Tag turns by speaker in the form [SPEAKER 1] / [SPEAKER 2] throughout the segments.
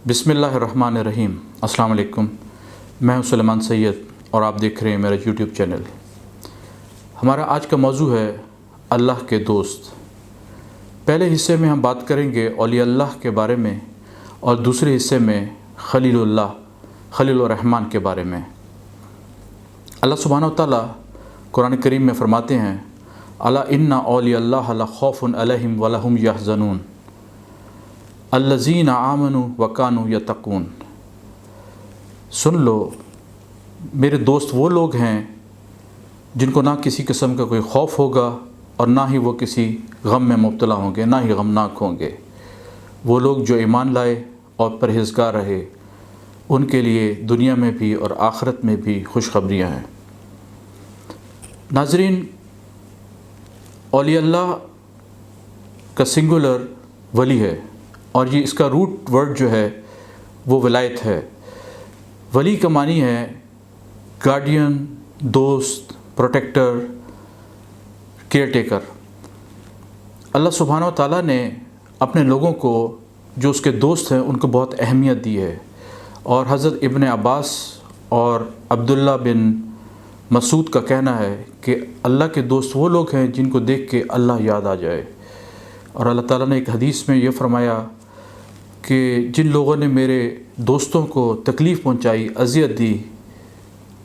[SPEAKER 1] बिस्मिल्लाहिर्रहमानिर्रहीम। अस्सलाम वालेकुम। मैं हूं सुलेमान सैयद और आप देख रहे हैं मेरा यूट्यूब चैनल। हमारा आज का मौजू है अल्लाह के दोस्त। पहले हिस्से में हम बात करेंगे औलिया अल्लाह के बारे में और दूसरे हिस्से में खलीलुर रहमान के बारे में। अल्लाह सुब्हानहु व तआला कुरान करीम में फरमाते हैं, अला इन्ना औलिया अल्लाह ला खौफुन अलैहिम व लहुम यहज़नून अल्लज़ीना आमनू व कानू यत्तक़ून। सुन लो, मेरे दोस्त वो लोग हैं जिनको ना किसी किस्म का कोई खौफ होगा और ना ही वो किसी गम में मुब्तला होंगे, ना ही गमनाक होंगे। वो लोग जो ईमान लाए और परहेज़गार रहे, उनके लिए दुनिया में भी और आखिरत में भी खुशखबरियाँ हैं। नाज़रीन, औलिया अल्लाह का सिंगुलर वली है और ये इसका रूट वर्ड जो है वो वलायत है। वली का मानी है गार्डियन, दोस्त, प्रोटेक्टर, केयर टेकर। अल्लाह सुब्हानहु व तआला ने अपने लोगों को जो उसके दोस्त हैं उनको बहुत अहमियत दी है। और हज़रत इब्न अब्बास और अब्दुल्ला बिन मसूद का कहना है कि अल्लाह के दोस्त वो लोग हैं जिनको देख के अल्लाह याद आ जाए। और अल्लाह ताला ने एक हदीस में ये फ़रमाया कि जिन लोगों ने मेरे दोस्तों को तकलीफ़ पहुंचाई, अज़ियत दी,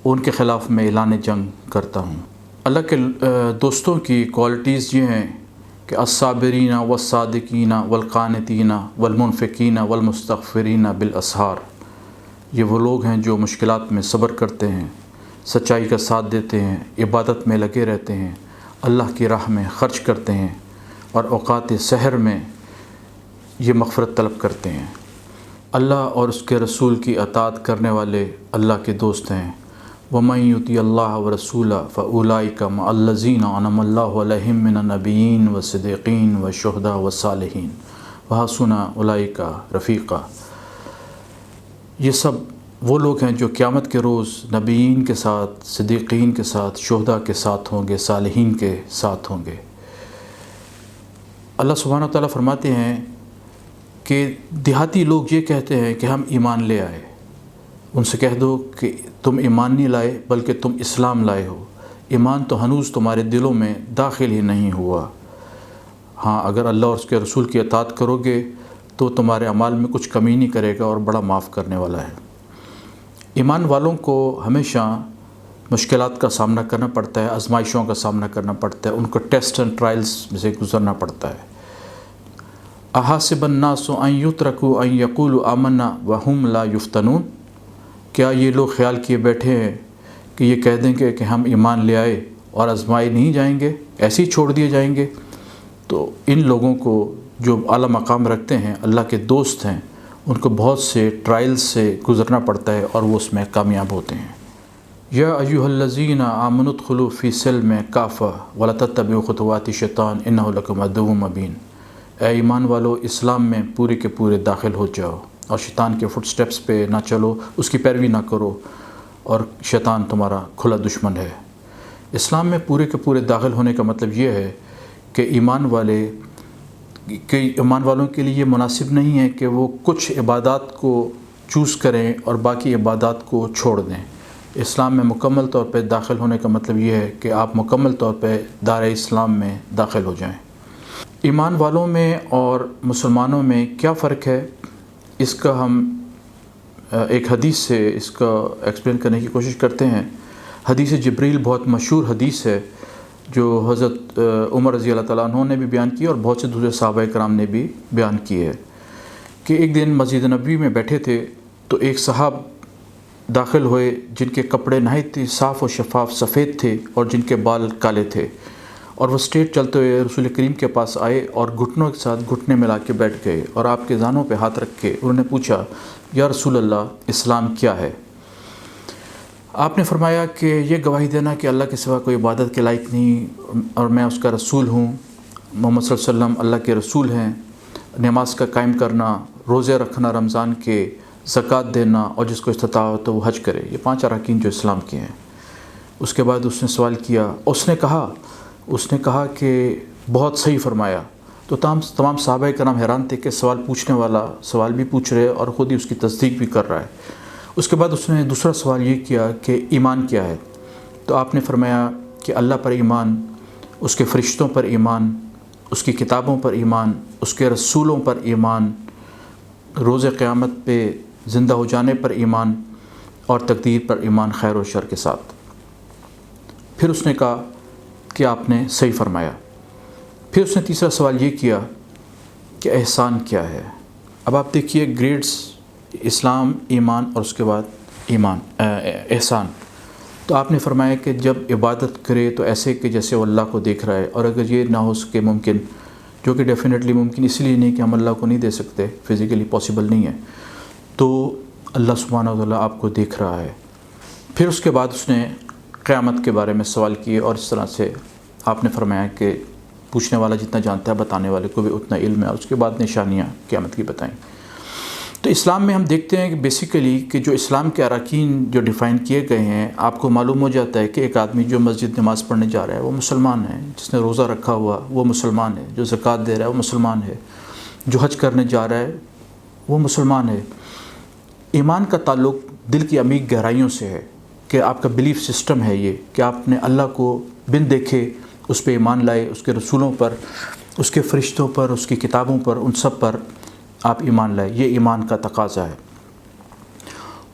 [SPEAKER 1] उनके ख़िलाफ़ मैं ऐलान जंग करता हूँ। अल्लाह के दोस्तों की क्वालिटीज़ ये हैं कि अस्साबिरीना वस्सादिकीना वल्क़ानितीना वल्मुनफ़िकीना वल्मुस्तग़फ़िरीना बिलअसहार। ये वो लोग हैं जो मुश्किलात में सब्र करते हैं, सच्चाई का साथ देते हैं, इबादत में लगे रहते हैं, अल्लाह की राह में ख़र्च करते हैं और औक़ात सहर में ये मग़फ़िरत तलब करते हैं। अल्लाह और उसके रसूल की अताअत करने वाले अल्लाह के दोस्त हैं। वमन युति अल्लाह व रसूला फ़उलाइका मअल्लज़ीना अनअमल्लाहु अलैहिम मिनन नबिय्यीन व सिद्दीक़ीन व शुहदा व सालिहीन व हसुना उलाइका रफ़ीक़ा। ये सब वो लोग हैं जो क़यामत के रोज़ नबिय्यीन के साथ, सिद्दीक़ीन के साथ, शुहदा के साथ होंगे, सालिहीन के साथ होंगे। अल्लाह सुब्हानहु व तआला फरमाते हैं कि देहाती लोग ये कहते हैं कि हम ईमान ले आए। उनसे कह दो कि तुम ईमान नहीं लाए बल्कि तुम इस्लाम लाए हो। ईमान तो हनूज़ तुम्हारे दिलों में दाखिल ही नहीं हुआ। हाँ, अगर अल्लाह और उसके रसूल की अताअत करोगे तो तुम्हारे अमाल में कुछ कमी नहीं करेगा और बड़ा माफ़ करने वाला है। ईमान वालों को हमेशा मुश्किलात का सामना करना पड़ता है, आजमाइशों का सामना करना पड़ता है, उनको टेस्ट एंड ट्रायल्स में से गुज़रना पड़ता है। अहासिबन्नासु अन युत्रकू अन यक़ूलू आमन्ना व हुम ला युफ्तनून। क्या ये लोग ख्याल किए बैठे हैं कि ये कह देंगे कि हम ईमान ले आए और आजमाए नहीं जाएंगे, ऐसे ही छोड़ दिए जाएंगे? तो इन लोगों को जो आला मकाम रखते हैं, अल्लाह के दोस्त हैं, उनको बहुत से ट्रायल्स से गुज़रना पड़ता है और वो उसमें कामयाब होते हैं। या अय्युहल्लज़ीना आमनुदख़ुलू फ़ी सिल्म काफ़ा वला तत्तबिउ ख़ुतवाति शैतान इन्नहु लकुम अदुव्वुम मुबीन। ए ईमान वालो, इस्लाम में पूरे के पूरे दाखिल हो जाओ और शैतान के फुटस्टेप्स पे ना चलो, उसकी पैरवी ना करो, और शैतान तुम्हारा खुला दुश्मन है। इस्लाम में पूरे के पूरे दाखिल होने का मतलब ये है कि ईमान वालों के लिए ये मुनासिब नहीं है कि वो कुछ इबादत को चूज़ करें और बाकी इबादत को छोड़ दें। इस्लाम में मुकम्मल तौर पर दाखिल होने का मतलब ये है कि आप मुकम्मल तौर पर दायरे इस्लाम में दाखिल हो जाएं। ईमान वालों में और मुसलमानों में क्या फ़र्क है, इसका हम एक हदीस से इसका एक्सप्लेन करने की कोशिश करते हैं। हदीस जिब्रील बहुत मशहूर हदीस है जो हज़रत उमर रज़ी अल्लाह तआला अन्हु ने भी बयान की और बहुत से दूसरे सहाबाए किराम ने भी बयान की है कि एक दिन मस्जिद नबवी में बैठे थे तो एक साहब दाखिल हुए जिनके कपड़े नहायत ही साफ़ और शफ़ाफ़ सफ़ेद थे और जिनके बाल काले थे, और वो स्ट्रेट चलते हुए रसूल करीम के पास आए और घुटनों के साथ घुटने मिला के बैठ गए और आपके ज़ानों पे हाथ रख के उन्होंने पूछा, या रसूल अल्लाह, इस्लाम क्या है? आपने फरमाया कि ये गवाही देना कि अल्लाह के सिवा कोई इबादत के लायक नहीं और मैं उसका रसूल हूँ, मोहम्मद सल्लल्लाहु अलैहि वसल्लम अल्लाह के रसूल हैं, नमाज का कायम करना, रोज़े रखना रमज़ान के, ज़कात देना, और जिसको इस्तिताअ हो तो वो हज करे। ये 5 अरकान जो इस्लाम के हैं। उसके बाद उसने सवाल किया, उसने कहा कि बहुत सही फरमाया, تو تمام صحابہ کرام حیران تھے کہ سوال پوچھنے والا سوال بھی پوچھ رہے اور خود ہی اس کی تصدیق بھی کر رہا ہے۔ اس کے بعد اس نے دوسرا سوال یہ کیا کہ ایمان کیا ہے؟ تو آپ نے فرمایا کہ اللہ پر ایمان، اس کے فرشتوں پر ایمان، اس کی کتابوں پر ایمان، اس کے رسولوں پر ایمان، روز قیامت پہ زندہ ہو جانے پر ایمان، اور تقدیر پر ایمان خیر و شر کے ساتھ۔ پھر اس نے کہا کہ آپ نے صحیح فرمایا۔ پھر اس نے تیسرا سوال یہ کیا کہ احسان کیا ہے؟ اب آپ دیکھیے گریڈز، اسلام، ایمان اور اس کے بعد احسان۔ تو آپ نے فرمایا کہ جب عبادت کرے تو ایسے کہ جیسے وہ اللہ کو دیکھ رہا ہے، اور اگر یہ نہ ہو سکے ممکن، جو کہ ڈیفینیٹلی ممکن اس لیے نہیں کہ ہم اللہ کو نہیں دے سکتے، فزیکلی پاسبل نہیں ہے، تو اللہ سبحانہ و تعالیٰ آپ کو دیکھ رہا ہے۔ پھر اس کے بعد اس نے قیامت کے بارے میں سوال کیے، اور اس طرح سے آپ نے فرمایا کہ پوچھنے والا جتنا جانتا ہے بتانے والے کو بھی اتنا علم ہے، اور اس کے بعد نشانیاں قیامت کی بتائیں۔ تو اسلام میں ہم دیکھتے ہیں کہ بیسیکلی کہ جو اسلام کے اراکین جو ڈیفائن کیے گئے ہیں، آپ کو معلوم ہو جاتا ہے کہ ایک آدمی جو مسجد نماز پڑھنے جا رہا ہے وہ مسلمان ہے، جس نے روزہ رکھا ہوا وہ مسلمان ہے، جو زکوٰۃ دے رہا ہے وہ مسلمان ہے، جو حج کرنے جا رہا ہے وہ مسلمان ہے۔ ایمان کا تعلق دل کی عمیق گہرائیوں سے ہے کہ آپ کا بلیف سسٹم ہے یہ کہ آپ نے اللہ کو بن دیکھے اس پہ ایمان لائے، اس کے رسولوں پر، اس کے فرشتوں پر، اس کی کتابوں پر، ان سب پر آپ ایمان لائے۔ یہ ایمان کا تقاضا ہے،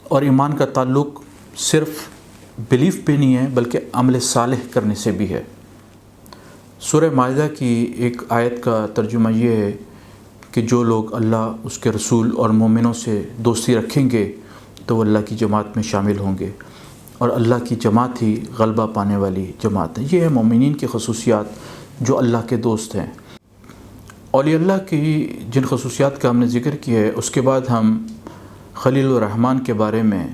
[SPEAKER 1] اور ایمان کا تعلق صرف بلیف پہ نہیں ہے بلکہ عمل صالح کرنے سے بھی ہے۔ سورہ مائدہ کی ایک آیت کا ترجمہ یہ ہے کہ جو لوگ اللہ، اس کے رسول اور مومنوں سے دوستی رکھیں گے تو وہ اللہ کی جماعت میں شامل ہوں گے، اور اللہ کی جماعت ہی غلبہ پانے والی جماعت ہے۔ یہ ہے مومنین کی خصوصیات جو اللہ کے دوست ہیں۔ اولیاء اللہ کی جن خصوصیات کا ہم نے ذکر کیا ہے، اس کے بعد ہم خلیل الرحمن کے بارے میں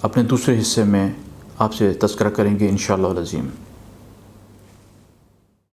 [SPEAKER 1] اپنے دوسرے حصے میں آپ سے تذکرہ کریں گے انشاءاللہ العظیم۔